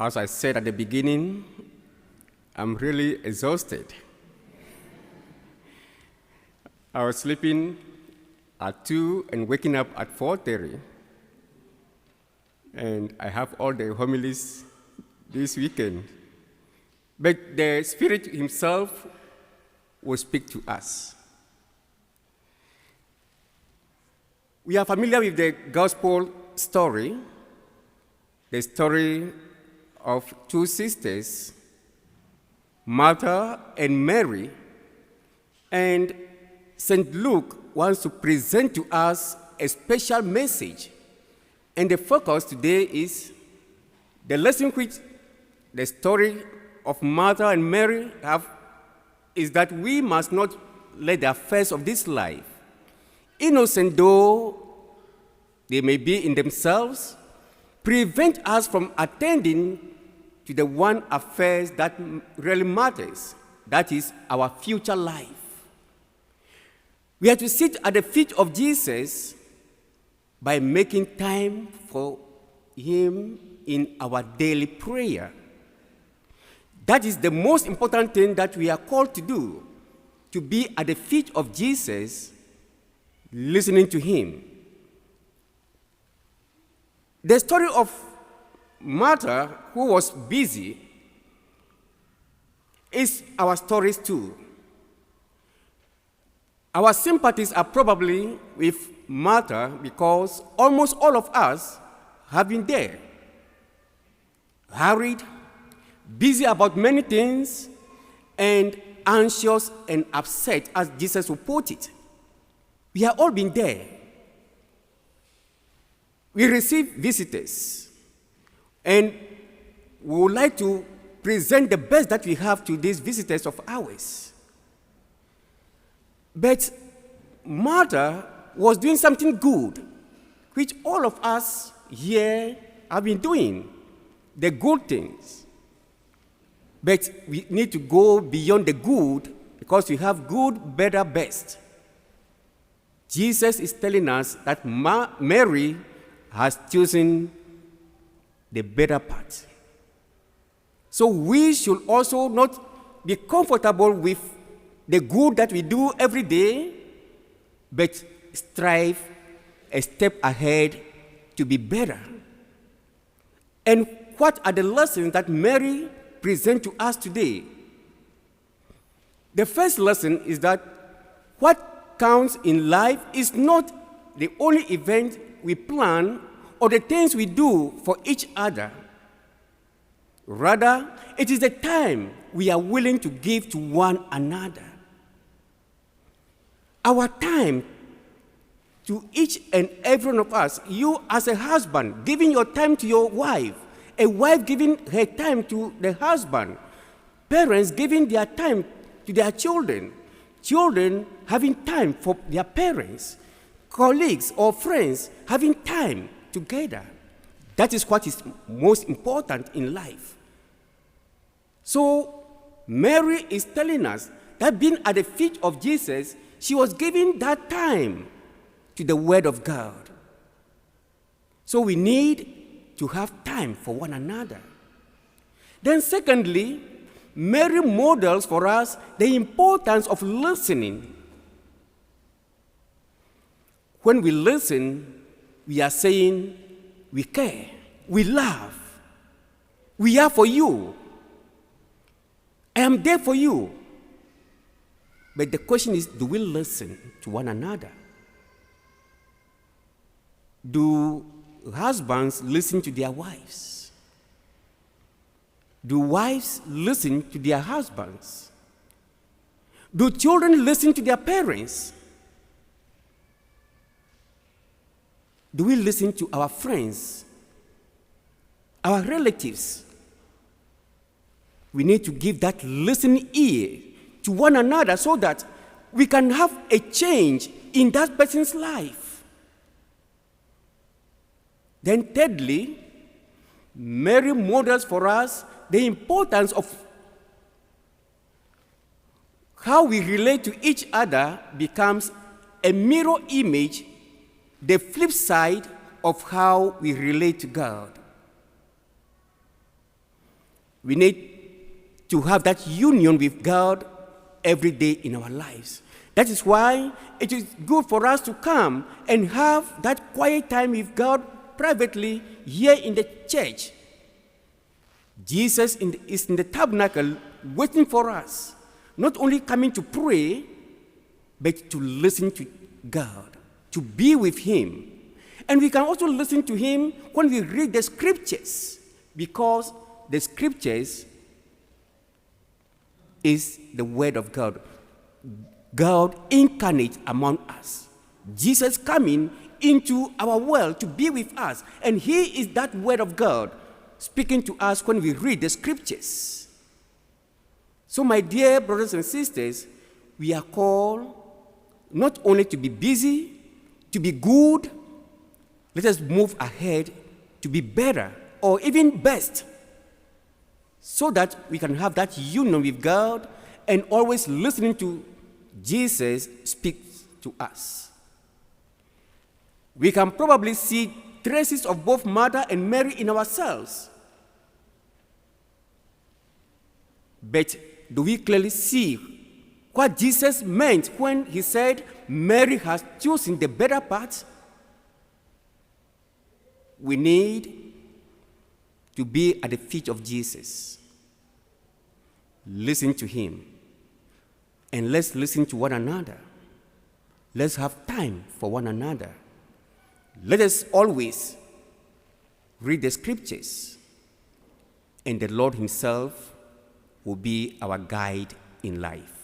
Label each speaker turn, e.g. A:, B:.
A: As I said at the beginning, I'm really exhausted. I was sleeping at 2 and waking up at 4:30. And I have all the homilies this weekend. But the Spirit Himself will speak to us. We are familiar with the gospel story, the story of two sisters, Martha and Mary. And St. Luke wants to present to us a special message. And the focus today is the lesson which the story of Martha and Mary have is that we must not let the affairs of this life, innocent though they may be in themselves, prevent us from attending to the one affairs that really matters, that is our future life. We are to sit at the feet of Jesus by making time for Him in our daily prayer. That is the most important thing that we are called to do, to be at the feet of Jesus, listening to Him. The story of Martha, who was busy, is our stories too. Our sympathies are probably with Martha because almost all of us have been there, hurried, busy about many things, and anxious and upset, as Jesus would put it. We have all been there. We receive visitors, and we would like to present the best that we have to these visitors of ours. But Martha was doing something good, which all of us here have been doing, the good things. But we need to go beyond the good because we have good, better, best. Jesus is telling us that Mary has chosen the better part. So we should also not be comfortable with the good that we do every day, but strive a step ahead to be better. And what are the lessons that Mary presents to us today? The first lesson is that what counts in life is not the only event we plan or the things we do for each other. Rather, it is the time we are willing to give to one another. Our time to each and every one of us, you as a husband, giving your time to your wife, a wife giving her time to the husband, parents giving their time to their children, children having time for their parents, colleagues or friends having time together. That is what is most important in life. So Mary is telling us that being at the feet of Jesus, she was giving that time to the Word of God. So we need to have time for one another. Then secondly, Mary models for us the importance of listening. When we listen, we are saying we care, we love, we are for you, I am there for you. But the question is, do we listen to one another? Do husbands listen to their wives? Do wives listen to their husbands? Do children listen to their parents? Do we listen to our friends, our relatives? We need to give that listening ear to one another so that we can have a change in that person's life. Then thirdly, Mary models for us the importance of how we relate to each other becomes a mirror image, the flip side of how we relate to God. We need to have that union with God every day in our lives. That is why it is good for us to come and have that quiet time with God privately here in the church. Jesus is in the tabernacle waiting for us, not only coming to pray, but to listen to God, to be with Him. And we can also listen to Him when we read the scriptures, because the scriptures is the word of God. God incarnate among us. Jesus coming into our world to be with us. And He is that word of God speaking to us when we read the scriptures. So my dear brothers and sisters, we are called not only to be busy, to be good. Let us move ahead to be better or even best, so that we can have that union with God and always listening to Jesus speak to us. We can probably see traces of both Martha and Mary in ourselves. But do we clearly see what Jesus meant when He said, Mary has chosen the better part? We need to be at the feet of Jesus. Listen to Him. And let's listen to one another. Let's have time for one another. Let us always read the scriptures, and the Lord Himself will be our guide in life.